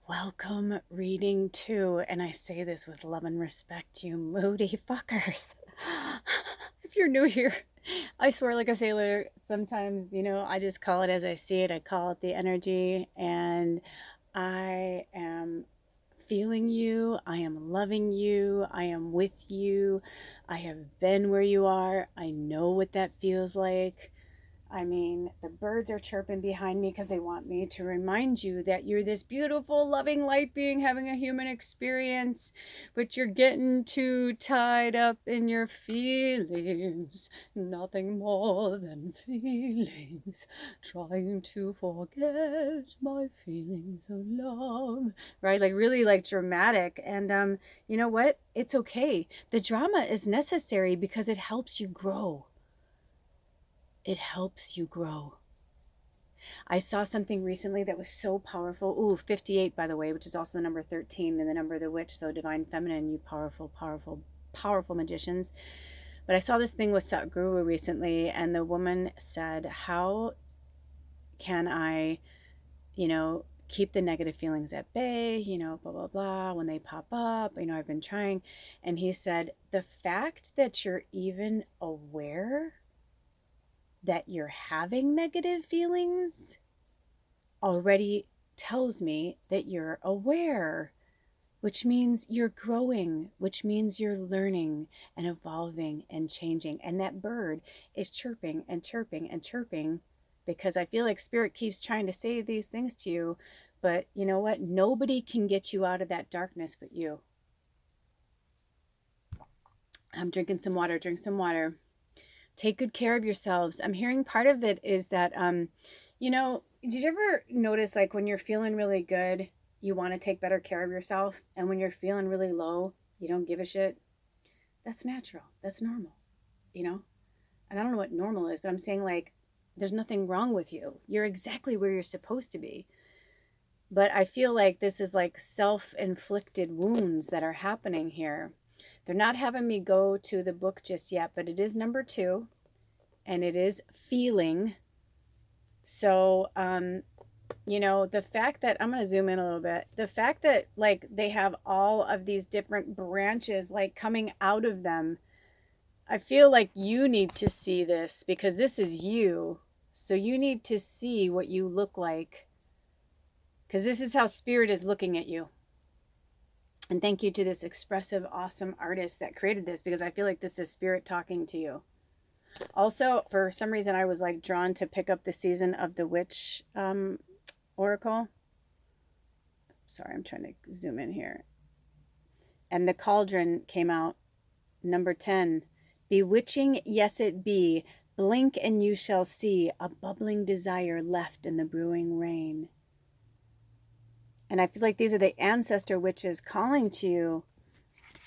Welcome, reading two, and I say this with love and respect, you moody fuckers. If you're new here, I swear like a sailor. Sometimes, I just call it as I see it. I call it the energy, and I am feeling you. I am loving you. I am with you. I have been where you are. I know what that feels like. I mean, the birds are chirping behind me because they want me to remind you that you're this beautiful, loving light being having a human experience, but you're getting too tied up in your feelings. Nothing more than feelings. Trying to forget my feelings of love. Right? Like, really, like, dramatic. And you know what? It's okay. The drama is necessary because it helps you grow. It helps you grow. I saw something recently that was so powerful. Ooh, 58, by the way, which is also the number 13 and the number of the witch. So divine feminine, you powerful, powerful, powerful magicians. But I saw this thing with Satguru recently, and the woman said, how can I, keep the negative feelings at bay, blah, blah, blah, when they pop up, I've been trying. And he said, the fact that you're even aware that you're having negative feelings already tells me that you're aware, which means you're growing, which means you're learning and evolving and changing. And that bird is chirping and chirping and chirping because I feel like spirit keeps trying to say these things to you. But you know what? Nobody can get you out of that darkness but you. I'm drinking some water. Drink some water. Take good care of yourselves. I'm hearing part of it is that, did you ever notice like when you're feeling really good, you want to take better care of yourself? And when you're feeling really low, you don't give a shit? That's natural. That's normal, you know? And I don't know what normal is, but I'm saying like, there's nothing wrong with you. You're exactly where you're supposed to be. But I feel like this is like self-inflicted wounds that are happening here. They're not having me go to the book just yet, but it is number 2 and it is feeling. So, the fact that I'm going to zoom in a little bit, the fact that like they have all of these different branches like coming out of them, I feel like you need to see this because this is you. So you need to see what you look like because this is how spirit is looking at you. And thank you to this expressive, awesome artist that created this because I feel like this is spirit talking to you. Also, for some reason, I was like drawn to pick up the Season of the Witch Oracle. Sorry, I'm trying to zoom in here. And the cauldron came out, number 10. Bewitching, yes it be. Blink and you shall see a bubbling desire left in the brewing rain. And I feel like these are the ancestor witches calling to you.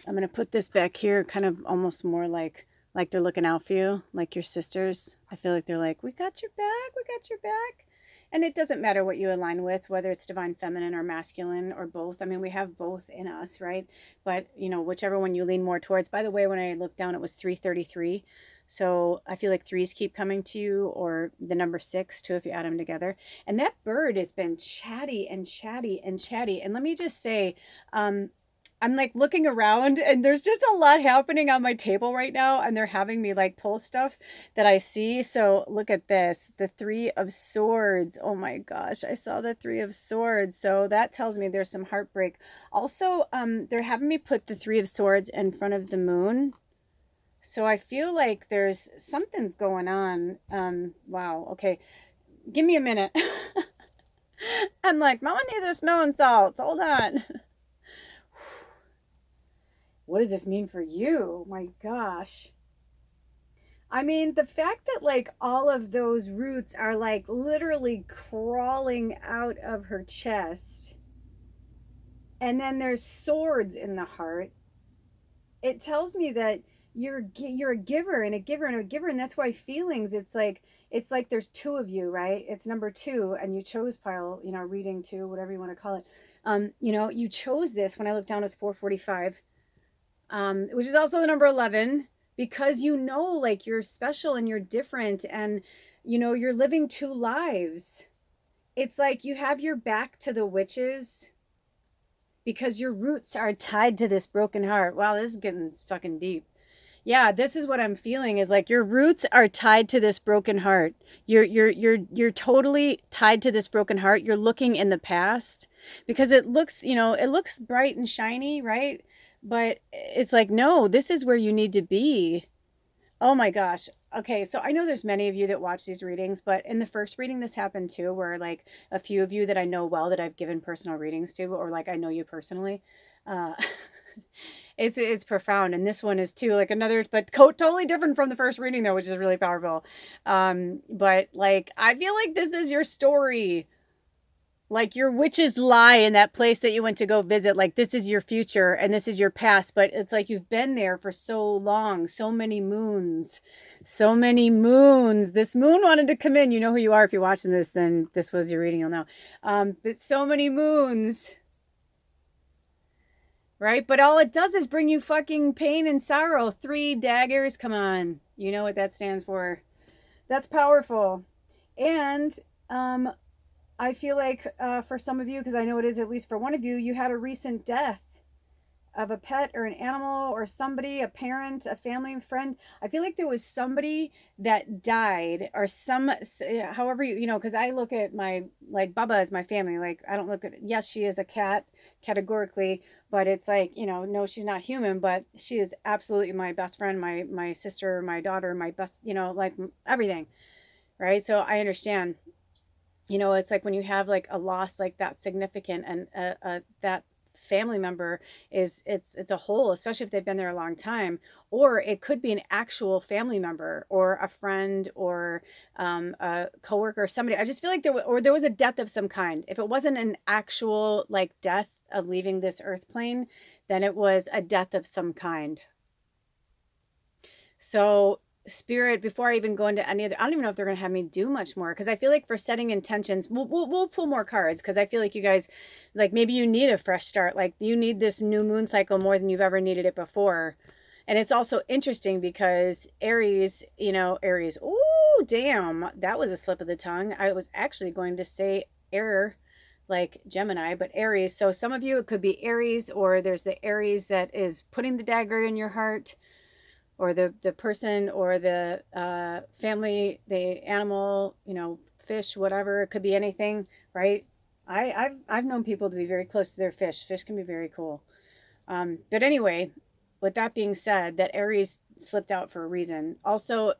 I'm going to put this back here, kind of almost more like they're looking out for you, like your sisters. I feel like they're like, we got your back, we got your back. And it doesn't matter what you align with, whether it's divine feminine or masculine or both. I mean, we have both in us, right? But, whichever one you lean more towards. By the way, when I looked down, it was 333. So I feel like threes keep coming to you, or the number 6 too, if you add them together. And that bird has been chatty and chatty and chatty. And let me just say, I'm like looking around and there's just a lot happening on my table right now. And they're having me like pull stuff that I see. So look at this, the 3 of Swords. Oh my gosh, I saw the 3 of Swords. So that tells me there's some heartbreak. Also, they're having me put the 3 of Swords in front of the moon. So I feel like there's something's going on. Wow. Okay. Give me a minute. I'm like, Mama needs her smelling salts. Hold on. What does this mean for you? My gosh. I mean, the fact that like all of those roots are like literally crawling out of her chest. And then there's swords in the heart. It tells me that you're a giver and a giver and a giver, and that's why feelings, it's like there's 2 of you, right? It's number 2, and you chose pile, reading 2, whatever you want to call it. You chose this. When I looked down, it was 445, which is also the number 11, because like you're special and you're different, and you're living 2 lives. It's like you have your back to the witches, because your roots are tied to this broken heart. Wow, this is getting fucking deep. Yeah, this is what I'm feeling is like your roots are tied to this broken heart. You're totally tied to this broken heart. You're looking in the past because it looks, it looks bright and shiny, right? But it's like, no, this is where you need to be. Oh my gosh. Okay, so I know there's many of you that watch these readings, but in the first reading this happened too, where like a few of you that I know well that I've given personal readings to, or like I know you personally. Uh it's profound, and this one is too, like another, but totally different from the first reading though, which is really powerful. But like I feel like this is your story, like your witches lie in that place that you went to go visit, like this is your future and this is your past, but it's like you've been there for so long, so many moons, so many moons. This moon wanted to come in. You know who you are. If you're watching this, then this was your reading, you'll know. But so many moons, right? But all it does is bring you fucking pain and sorrow. 3 daggers, come on, you know what that stands for. That's powerful. And I feel like for some of you, because I know it is at least for one of you, you had a recent death of a pet or an animal or somebody, a parent, a family friend. I feel like there was somebody that died or however because I look at my, like Bubba as my family. Like I don't look at, yes, she is a cat categorically, but it's like, no, she's not human, but she is absolutely my best friend, my sister, my daughter, my best, like everything. Right. So I understand. It's like when you have like a loss like that significant, and that family member it's a whole, especially if they've been there a long time, or it could be an actual family member or a friend or a coworker or somebody. I just feel like there was a death of some kind. If it wasn't an actual like death of leaving this earth plane, then it was a death of some kind. So spirit, before I even go into any other, I don't even know if they're going to have me do much more, because I feel like for setting intentions, we'll pull more cards, because I feel like you guys, like maybe you need a fresh start, like you need this new moon cycle more than you've ever needed it before. And it's also interesting because Aries, Aries, oh damn, that was a slip of the tongue. I was actually going to say air, like Gemini, but Aries. So some of you, it could be Aries, or there's the Aries that is putting the dagger in your heart, or the person, or the family, the animal, fish, whatever. It could be anything, right? I've known people to be very close to their fish. Fish can be very cool. But anyway, with that being said, that Aries slipped out for a reason. Also,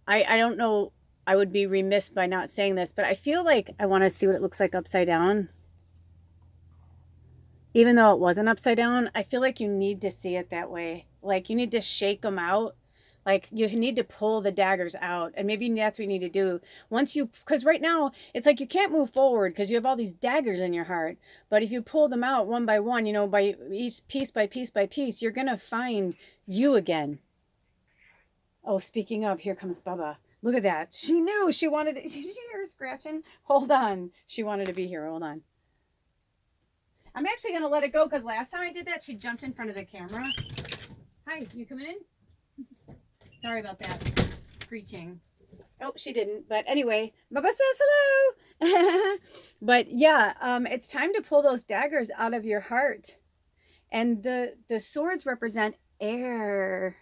I don't know. I would be remiss by not saying this, but I feel like I want to see what it looks like upside down. Even though it wasn't upside down, I feel like you need to see it that way. Like you need to shake them out. Like you need to pull the daggers out. And maybe that's what you need to do. Because right now it's like you can't move forward because you have all these daggers in your heart. But if you pull them out one by one, by each piece by piece by piece, you're going to find you again. Oh, speaking of, here comes Bubba. Look at that. She knew she wanted to. Did you hear her scratching? Hold on. She wanted to be here. Hold on. I'm actually going to let it go because last time I did that, she jumped in front of the camera. Hi, you coming in? Sorry about that. Screeching. Oh, she didn't. But anyway, Bubba says hello. But yeah, it's time to pull those daggers out of your heart. And the swords represent air,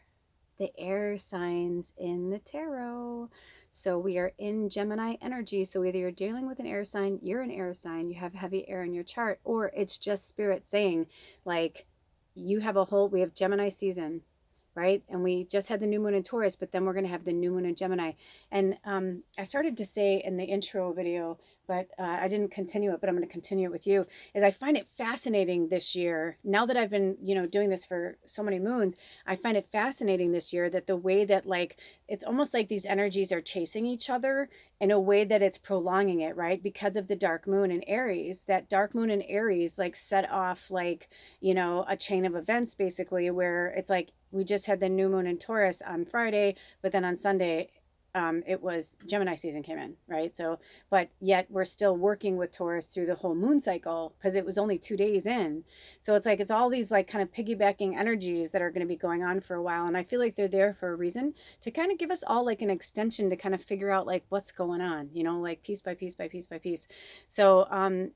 the air signs in the tarot. So we are in Gemini energy. So either you're dealing with an air sign, you're an air sign, you have heavy air in your chart, or it's just spirit saying, like, we have Gemini season, right? And we just had the new moon in Taurus, but then we're going to have the new moon in Gemini. And I started to say in the intro video, but I didn't continue it, but I'm going to continue it with you, is I find it fascinating this year. Now that I've been, doing this for so many moons, I find it fascinating this year that the way that, like, it's almost like these energies are chasing each other in a way that it's prolonging it, right? Because of the dark moon in Aries. That dark moon in Aries, like, set off, like, a chain of events, basically, where it's like we just had the new moon in Taurus on Friday, but then on Sunday, it was Gemini season came in, right? So, but yet we're still working with Taurus through the whole moon cycle because it was only 2 days in. So it's like, it's all these like kind of piggybacking energies that are going to be going on for a while. And I feel like they're there for a reason, to kind of give us all like an extension to kind of figure out like what's going on, like piece by piece by piece by piece. So,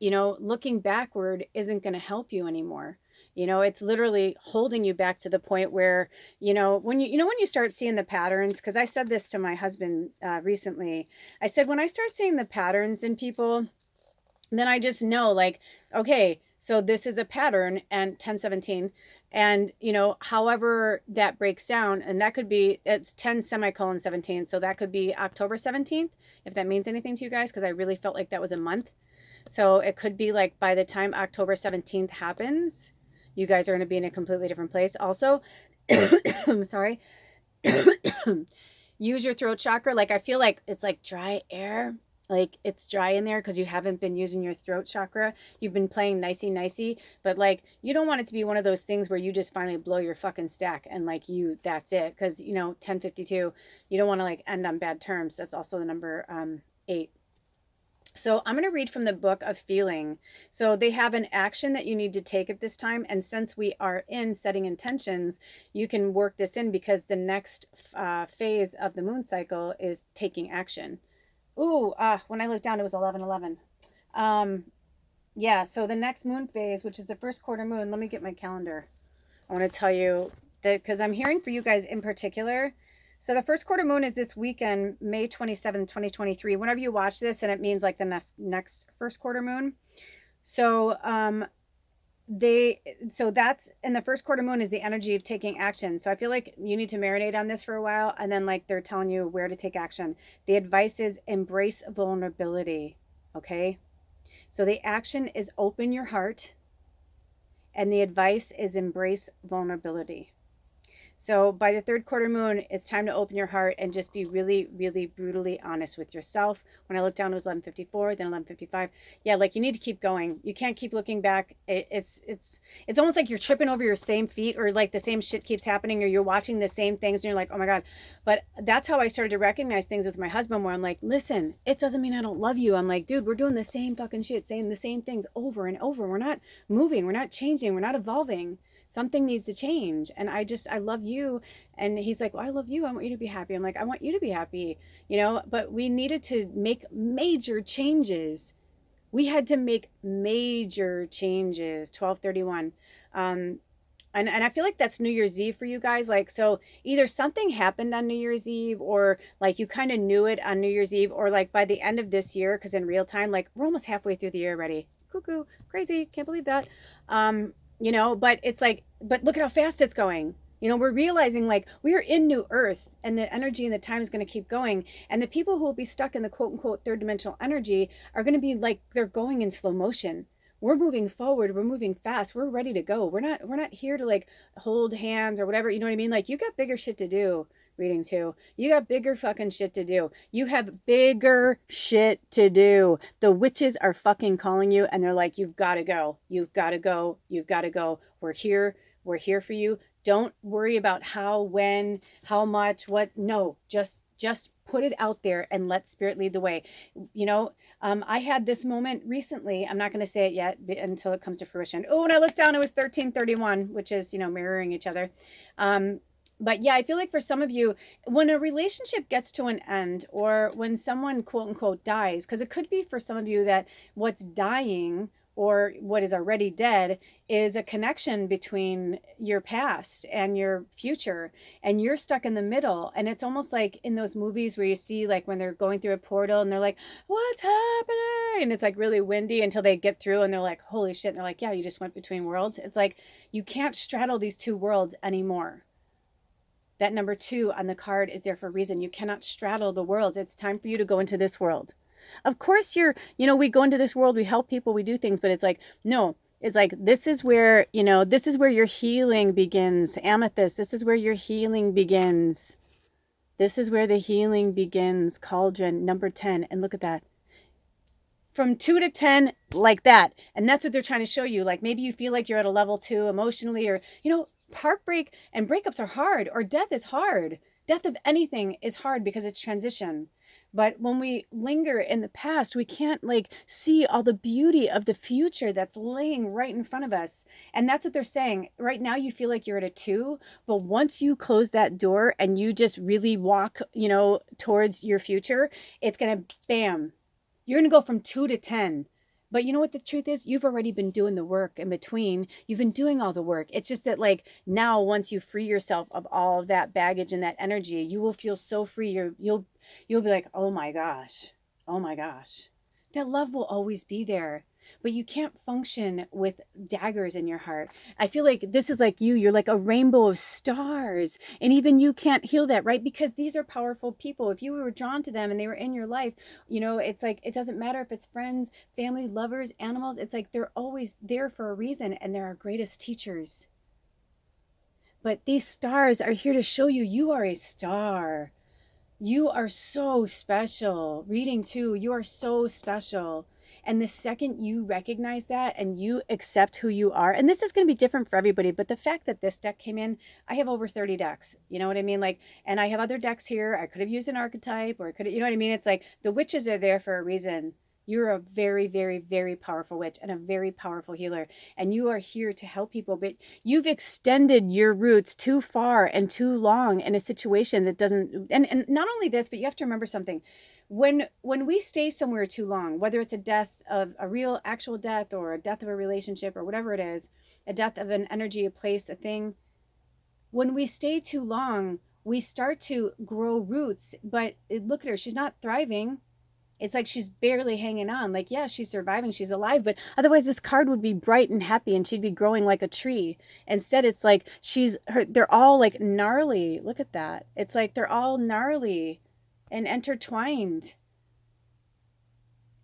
looking backward isn't going to help you anymore. It's literally holding you back to the point where, when you start seeing the patterns, because I said this to my husband recently. I said, when I start seeing the patterns in people, then I just know, like, okay, so this is a pattern, and 1017, and however that breaks down, and that could be, it's 10 semicolon 17, so that could be October 17th, if that means anything to you guys, because I really felt like that was a month. So it could be like by the time October 17th happens, you guys are going to be in a completely different place. Also, I'm sorry. Use your throat chakra. Like, I feel like it's like dry air. Like, it's dry in there because you haven't been using your throat chakra. You've been playing nicey, but like, you don't want it to be one of those things where you just finally blow your fucking stack and like that's it. Because 1052, you don't want to like end on bad terms. That's also the number 8. So I'm going to read from the book of feeling. So they have an action that you need to take at this time. And since we are in setting intentions, you can work this in, because the next phase of the moon cycle is taking action. Ooh, when I looked down, it was 11:11. Yeah, so the next moon phase, which is the first quarter moon, let me get my calendar. I want to tell you that because I'm hearing for you guys in particular. So the first quarter moon is this weekend, May 27th, 2023. Whenever you watch this, and it means like the next first quarter moon. So that's, and the first quarter moon is the energy of taking action. So I feel like you need to marinate on this for a while, and then like they're telling you where to take action. The advice is embrace vulnerability. Okay. So the action is open your heart, and the advice is embrace vulnerability. So by the third quarter moon, it's time to open your heart and just be really, really brutally honest with yourself. When I looked down, it was 11:54, then 11:55. Yeah, like you need to keep going. You can't keep looking back. It's almost like you're tripping over your same feet, or like the same shit keeps happening, or you're watching the same things and you're like, oh my God. But that's how I started to recognize things with my husband, where I'm like, listen, it doesn't mean I don't love you. I'm like, dude, we're doing the same fucking shit, saying the same things over and over. We're not moving. We're not changing. We're not evolving. Something needs to change. And I love you. And he's like, well, I love you. I want you to be happy. I'm like, I want you to be happy, but we needed to make major changes. We had to make major changes. 12/31. And I feel like that's New Year's Eve for you guys. Like, so either something happened on New Year's Eve, or like you kind of knew it on New Year's Eve, or like by the end of this year, because in real time, like we're almost halfway through the year already. Cuckoo, crazy, can't believe that. But it's like, but look at how fast it's going. We're realizing like we are in new earth, and the energy and the time is going to keep going. And the people who will be stuck in the quote unquote third dimensional energy are going to be like, they're going in slow motion. We're moving forward. We're moving fast. We're ready to go. We're not here to like hold hands or whatever. You know what I mean? Like, you got bigger shit to do. Reading too. You got bigger fucking shit to do. You have bigger shit to do. The witches are fucking calling you, and they're like, you've got to go. You've got to go. You've got to go. We're here. We're here for you. Don't worry about how, when, how much, what. No, just put it out there and let spirit lead the way. I had this moment recently. I'm not going to say it yet until it comes to fruition. Oh, and I looked down, it was 13:31, which is, mirroring each other. But yeah, I feel like for some of you, when a relationship gets to an end, or when someone quote unquote dies, because it could be for some of you that what's dying, or what is already dead, is a connection between your past and your future, and you're stuck in the middle. And it's almost like in those movies where you see like when they're going through a portal and they're like, what's happening? And it's like really windy until they get through, and they're like, holy shit. And they're like, yeah, you just went between worlds. It's like, you can't straddle these two worlds anymore. That number 2 on the card is there for a reason. You cannot straddle the worlds. It's time for you to go into this world. Of course, we go into this world, we help people, we do things, but it's like, no, it's like, this is where your healing begins. Amethyst, this is where your healing begins. This is where the healing begins. Cauldron, number 10. And look at that. From 2 to 10, like that. And that's what they're trying to show you. Like, maybe you feel like you're at a level 2 emotionally, or, heartbreak and breakups are hard, or death is hard. Death of anything is hard because it's transition. But when we linger in the past, we can't like see all the beauty of the future that's laying right in front of us. And that's what they're saying. Right now, you feel like you're at a 2, but once you close that door and you just really walk, towards your future, it's going to, bam, you're going to go from 2 to 10. But you know what the truth is? You've already been doing the work in between. You've been doing all the work. It's just that, like, now once you free yourself of all of that baggage and that energy, you will feel so free. You'll be like, "Oh my gosh. Oh my gosh." That love will always be there. But you can't function with daggers in your heart. I feel like this is like you're like a rainbow of stars. And even you can't heal that, right? Because these are powerful people. If you were drawn to them and they were in your life, it's like it doesn't matter if it's friends, family, lovers, animals. It's like they're always there for a reason, and they're our greatest teachers. But these stars are here to show you you are a star. You are so special. Reading too, you are so special. And the second you recognize that and you accept who you are, and this is going to be different for everybody, but the fact that this deck came in, I have over 30 decks. You know what I mean? Like, and I have other decks here. I could have used an archetype, or I could have, you know what I mean? It's like the witches are there for a reason. You're a very, very, very powerful witch and a very powerful healer. And you are here to help people. But you've extended your roots too far and too long in a situation that doesn't, and not only this, but you have to remember something. When we stay somewhere too long, whether it's a death of a real actual death, or a death of a relationship, or whatever it is, a death of an energy, a place, a thing, when we stay too long, we start to grow roots. But look at her, she's not thriving. It's like she's barely hanging on. Like, yeah, she's surviving, she's alive, but otherwise this card would be bright and happy and she'd be growing like a tree. Instead, it's like they're all like gnarly. Look at that. It's like they're all gnarly and intertwined.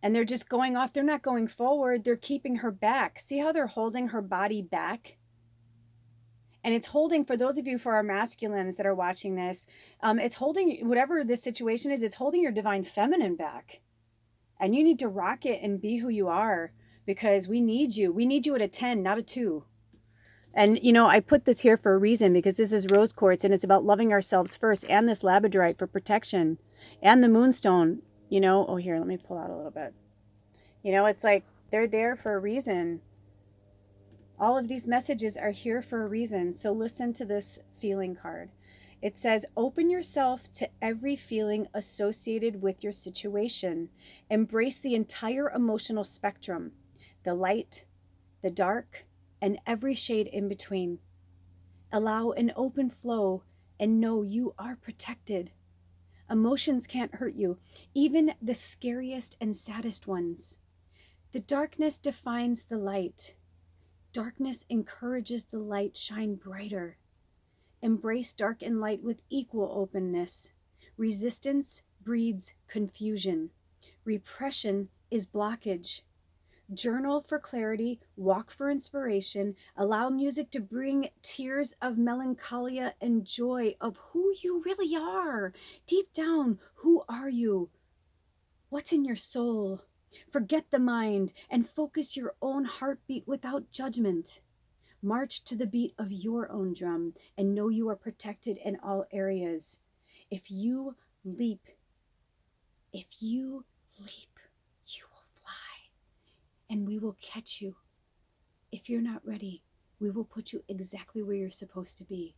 And they're just going off. They're not going forward. They're keeping her back. See how they're holding her body back? And it's holding, for those of you, for our masculines that are watching this, it's holding, whatever this situation is, it's holding your divine feminine back. And you need to rock it and be who you are, because we need you. We need you at a 10, not a 2. And, I put this here for a reason, because this is rose quartz and it's about loving ourselves first, and this labradorite for protection, and the moonstone, Oh, here, let me pull out a little bit. It's like they're there for a reason. All of these messages are here for a reason. So listen to this feeling card. It says, open yourself to every feeling associated with your situation. Embrace the entire emotional spectrum, the light, the dark, and every shade in between. Allow an open flow and know you are protected. Emotions can't hurt you, even the scariest and saddest ones. The darkness defines the light. Darkness encourages the light shine brighter. Embrace dark and light with equal openness. Resistance breeds confusion. Repression is blockage. Journal for clarity, walk for inspiration, allow music to bring tears of melancholia and joy of who you really are. Deep down, who are you? What's in your soul? Forget the mind and focus your own heartbeat without judgment. March to the beat of your own drum and know you are protected in all areas. If you leap, you will fly, and we will catch you. If you're not ready, we will put you exactly where you're supposed to be,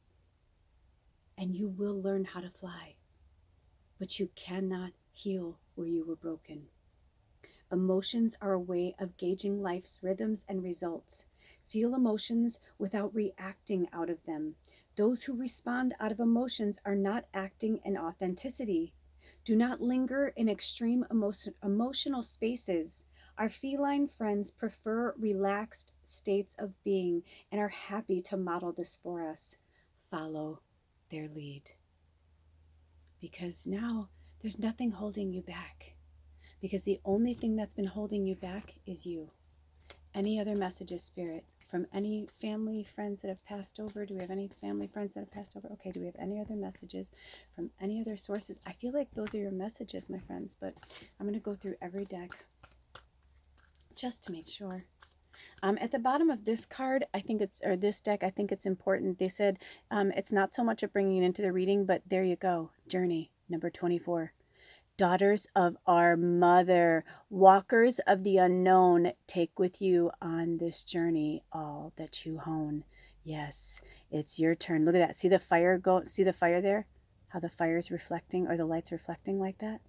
and you will learn how to fly. But you cannot heal where you were broken. Emotions are a way of gauging life's rhythms and results. Feel emotions without reacting out of them. Those who respond out of emotions are not acting in authenticity. Do not linger in extreme emotional spaces. Our feline friends prefer relaxed states of being and are happy to model this for us. Follow their lead. Because now there's nothing holding you back. Because the only thing that's been holding you back is you. Any other messages, Spirit, from any family, friends that have passed over? Do we have any family, friends that have passed over? Okay, do we have any other messages from any other sources? I feel like those are your messages, my friends, but I'm going to go through every deck just to make sure. At the bottom of this card, this deck, I think it's important. They said it's not so much of bringing it into the reading, but there you go. Journey, number 24. Daughters of our mother, walkers of the unknown, take with you on this journey all that you hone. Yes, it's your turn. Look at that. See the fire go? See the fire there? How the fire's reflecting, or the light's reflecting like that?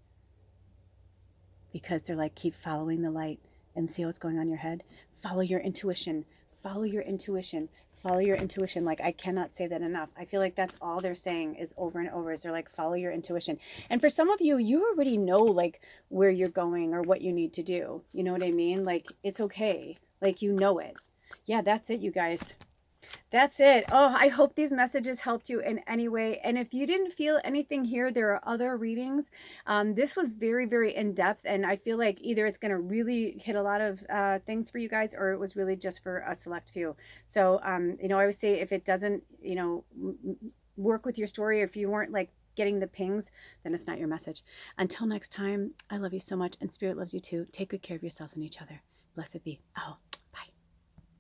Because they're like, keep following the light. and see what's going on in your head. Follow your intuition. Follow your intuition. Follow your intuition. Like, I cannot say that enough. I feel like that's all they're saying is over and over is they're like, follow your intuition. And for some of you, you already know like where you're going or what you need to do. You know what I mean? Like, it's okay. Like, you know it. Yeah, that's it, you guys. That's it. Oh, I hope these messages helped you in any way. And if you didn't feel anything here, there are other readings. This was very, very in depth. And I feel like either it's going to really hit a lot of things for you guys, or it was really just for a select few. So, you know, I would say if it doesn't, you know, work with your story, if you weren't like getting the pings, then it's not your message. Until next time, I love you so much. And Spirit loves you too. Take good care of yourselves and each other. Blessed be. Oh, bye.